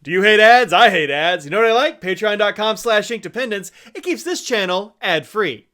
Do you hate ads? I hate ads. You know what I like? Patreon.com/inkdependence. It keeps this channel ad-free.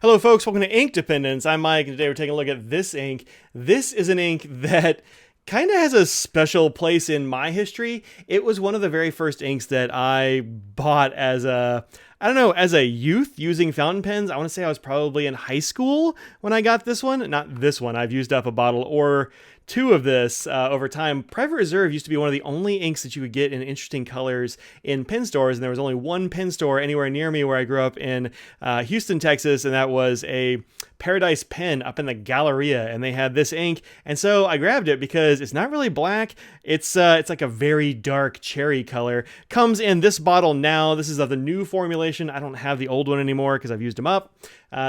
Hello folks, welcome to Ink Dependence. I'm Mike, and today we're taking a look at this ink. This is an ink that kind of has a special place in my history. It was one of the very first inks that I bought as a youth using fountain pens. I want to say I was probably in high school when I got this one. Not this one. I've used up a bottle or two of this over time. Private Reserve used to be one of the only inks that you could get in interesting colors in pen stores, and there was only one pen store anywhere near me where I grew up in Houston, Texas, and that was a Paradise Pen up in the Galleria, and they had this ink, and so I grabbed it because it's not really black. It's like a very dark cherry color. Comes in this bottle now. This is of the new formulation. I don't have the old one anymore because I've used them up.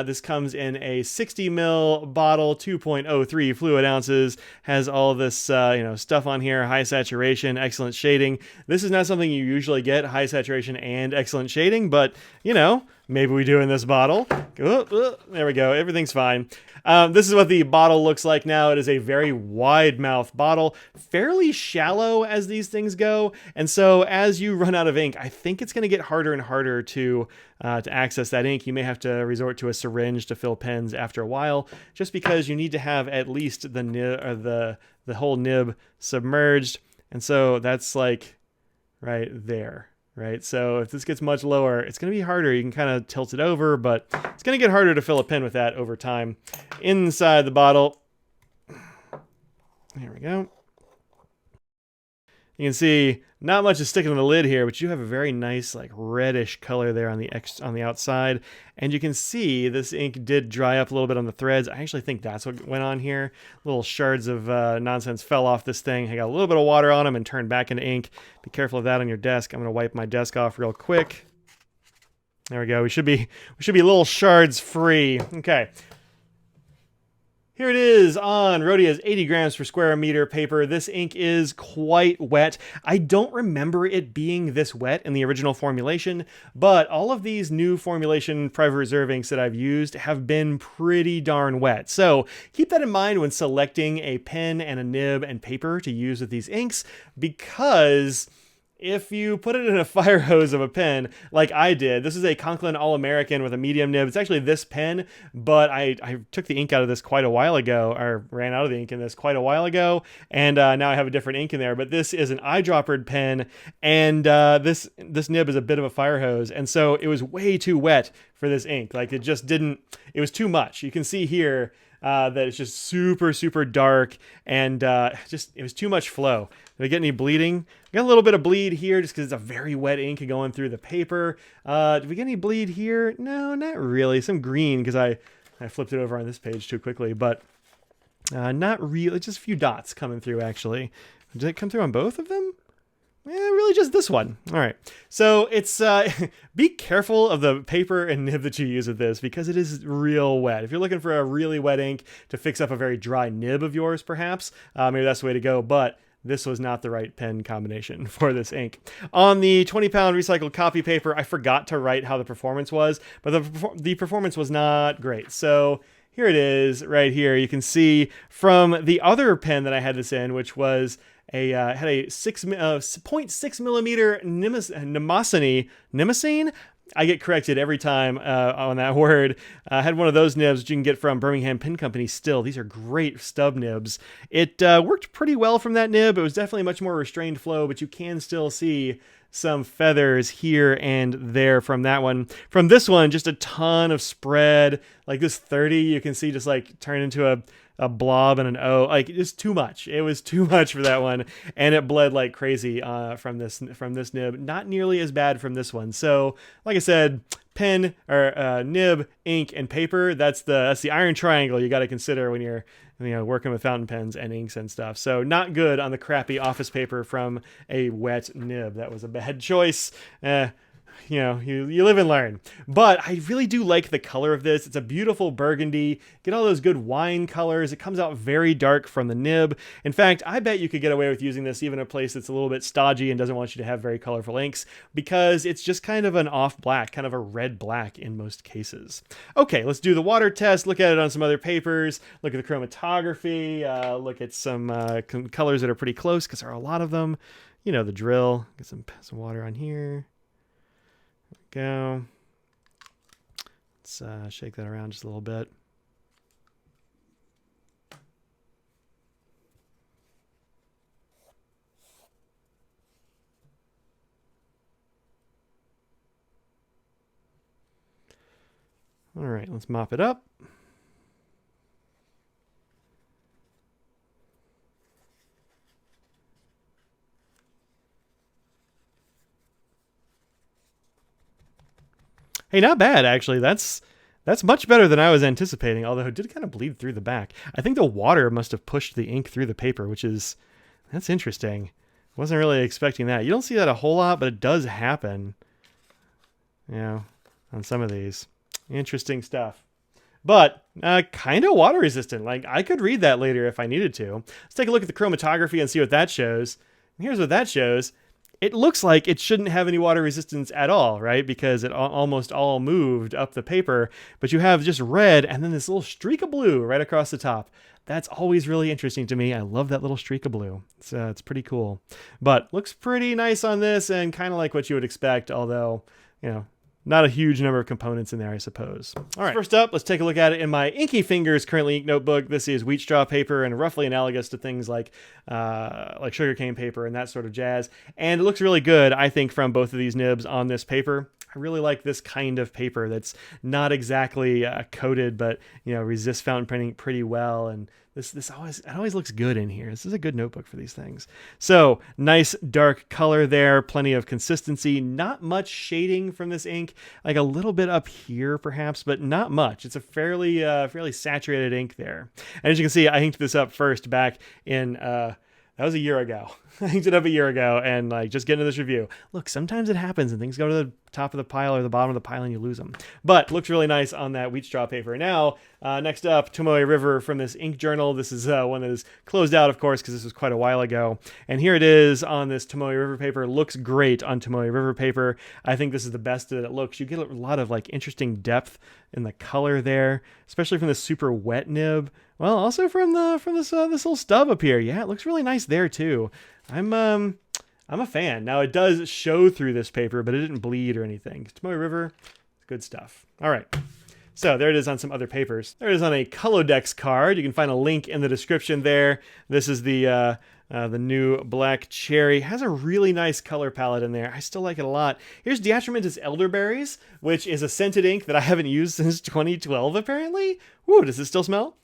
This comes in a 60 ml bottle, 2.03 fluid ounces. Has all this stuff on here, high saturation, excellent shading. This is not something you usually get, high saturation and excellent shading, but maybe we do in this bottle. There we go, everything's fine. This is what the bottle looks like now. It is a very wide mouth bottle, fairly shallow as these things go, and so as you run out of ink, I think it's going to get harder and harder to access that ink. You may have to resort to a syringe to fill pens after a while, just because you need to have at least the nib, or the whole nib submerged, and so that's like right there. Right, so if this gets much lower, it's going to be harder. You can kind of tilt it over, but it's going to get harder to fill a pen with that over time. Inside the bottle, there we go. You can see not much is sticking to the lid here, but you have a very nice like reddish color there on the outside. And you can see this ink did dry up a little bit on the threads. I actually think that's what went on here. Little shards of nonsense fell off this thing. I got a little bit of water on them and turned back into ink. Be careful of that on your desk. I'm going to wipe my desk off real quick. There we go. We should be little shards free. Okay. Here it is on Rhodia's 80 grams per square meter paper. This ink is quite wet. I don't remember it being this wet in the original formulation, but all of these new formulation Private Reserve inks that I've used have been pretty darn wet. So keep that in mind when selecting a pen and a nib and paper to use with these inks, because if you put it in a fire hose of a pen, like I did, this is a Conklin All-American with a medium nib. It's actually this pen, but I took the ink out of this quite a while ago, or ran out of the ink in this quite a while ago, and now I have a different ink in there. But this is an eyedroppered pen, and this nib is a bit of a fire hose, and so it was way too wet for this ink. Like it was too much. You can see here that it's just super, super dark, and it was too much flow. Did we get any bleeding? We got a little bit of bleed here just because it's a very wet ink going through the paper. Did we get any bleed here? No, not really. Some green because I flipped it over on this page too quickly, but not really. Just a few dots coming through, actually. Did it come through on both of them? Really just this one. All right. So it's be careful of the paper and nib that you use with this, because it is real wet. If you're looking for a really wet ink to fix up a very dry nib of yours, perhaps, maybe that's the way to go. But this was not the right pen combination for this ink. On the 20-pound recycled copy paper, I forgot to write how the performance was, but the performance was not great. So here it is right here. You can see from the other pen that I had this in, which was had a 0.6 millimeter Nimacine. I get corrected every time on that word. I had one of those nibs that you can get from Birmingham Pen Company still. These are great stub nibs. It worked pretty well from that nib. It was definitely much more restrained flow, but you can still see some feathers here and there from that one. From this one, just a ton of spread. Like this 30, you can see just like turn into a blob and an O. Like it's too much. It was too much for that one, and it bled like crazy from this nib. Not nearly as bad from this one. So, like I said, pen or nib, ink, and paper. That's the iron triangle you got to consider when you're working with fountain pens and inks and stuff. So not good on the crappy office paper from a wet nib. That was a bad choice. you know, you live and learn. But I really do like the color of this. It's a beautiful burgundy. Get all those good wine colors. It comes out very dark from the nib. In fact, I bet you could get away with using this even in a place that's a little bit stodgy and doesn't want you to have very colorful inks, because it's just kind of an off black, kind of a red black in most cases. Okay, let's do the water test. Look at it on some other papers. Look at the chromatography. Look at some colors that are pretty close, because there are a lot of them. You know the drill. Get some water on here. Go. Let's shake that around just a little bit. All right, let's mop it up. Hey, not bad, actually. That's much better than I was anticipating, although it did kind of bleed through the back. I think the water must have pushed the ink through the paper, that's interesting. Wasn't really expecting that. You don't see that a whole lot, but it does happen. You know, on some of these. Interesting stuff. But kind of water resistant. Like, I could read that later if I needed to. Let's take a look at the chromatography and see what that shows. And here's what that shows. It looks like it shouldn't have any water resistance at all, right? Because it almost all moved up the paper, but you have just red and then this little streak of blue right across the top. That's always really interesting to me. I love that little streak of blue. It's pretty cool. But looks pretty nice on this and kind of like what you would expect, although, you know, not a huge number of components in there, I suppose. All right, first up, let's take a look at it in my Inky Fingers Currently Ink notebook. This is wheat straw paper and roughly analogous to things like sugarcane paper and that sort of jazz. And it looks really good, I think, from both of these nibs on this paper. I really like this kind of paper that's not exactly coated, but, you know, resists fountain printing pretty well. And it always looks good in here. This is a good notebook for these things. So nice dark color there, plenty of consistency, not much shading from this ink, like a little bit up here perhaps, but not much. It's a fairly saturated ink there. And as you can see, I inked this up first back in that was a year ago. I inked it up a year ago, and like just getting to this review. Look, sometimes it happens and things go to the top of the pile or the bottom of the pile and you lose them. But looks really nice on that wheat straw paper. Now, next up, Tomoe River from this ink journal. This is one that is closed out, of course, because this was quite a while ago. And here it is on this Tomoe River paper. Looks great on Tomoe River paper. I think this is the best that it looks. You get a lot of like interesting depth in the color there, especially from the super wet nib. Well, also from this little stub up here. Yeah, it looks really nice there too. I'm a fan. Now it does show through this paper, but it didn't bleed or anything. Tomoe River, good stuff. All right. So there it is on some other papers. There it is on a Colodex card. You can find a link in the description there. This is the new Black Cherry. Has a really nice color palette in there. I still like it a lot. Here's Diatramentis Elderberries, which is a scented ink that I haven't used since 2012, apparently. Woo, does it still smell?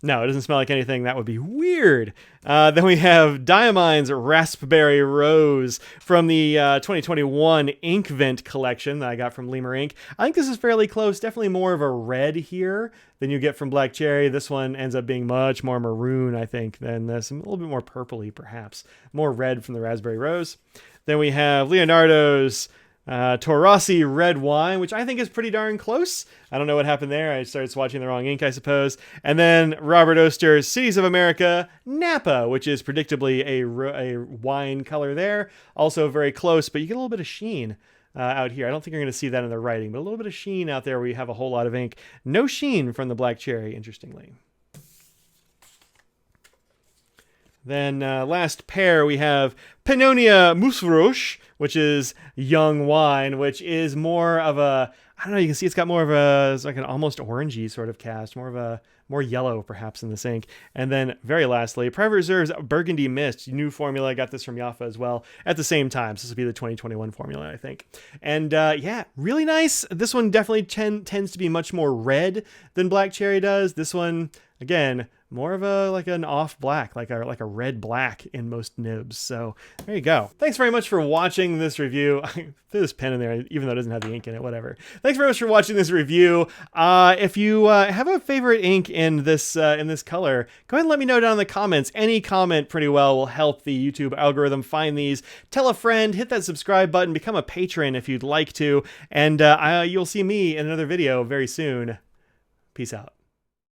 No, it doesn't smell like anything. That would be weird. Then we have Diamine's Raspberry Rose from the 2021 Ink Vent collection that I got from Lemur Ink. I think this is fairly close. Definitely more of a red here than you get from Black Cherry. This one ends up being much more maroon, I think, than this. A little bit more purpley, perhaps. More red from the Raspberry Rose. Then we have Leonardo's Torossi Red Wine, which I think is pretty darn close. I don't know what happened there. I started swatching the wrong ink, I suppose. And then Robert Oster's Cities of America Napa, which is predictably a wine color there. Also very close, but you get a little bit of sheen out here. I don't think you're going to see that in the writing, but a little bit of sheen out there where you have a whole lot of ink. No sheen from the Black Cherry, interestingly. Then last pair, we have Pannonia Musvrouche, which is young wine, which is more of a, I don't know, you can see it's got more of a, it's like an almost orangey sort of cast, more yellow perhaps in this ink. And then very lastly, Private Reserve's Burgundy Mist, new formula. I got this from Yafa as well at the same time. So this will be the 2021 formula, I think. And yeah, really nice. This one definitely tends to be much more red than Black Cherry does. This one, again, more of a like an off black, like a red black in most nibs. So there you go. Thanks very much for watching this review. I threw this pen in there even though it doesn't have the ink in it, whatever. Thanks very much for watching this review. If you have a favorite ink in this color, go ahead and let me know down in the comments. Any comment pretty well will help the YouTube algorithm find these. Tell a friend, hit that subscribe button, become a patron if you'd like to, and you'll see me in another video very soon. Peace out.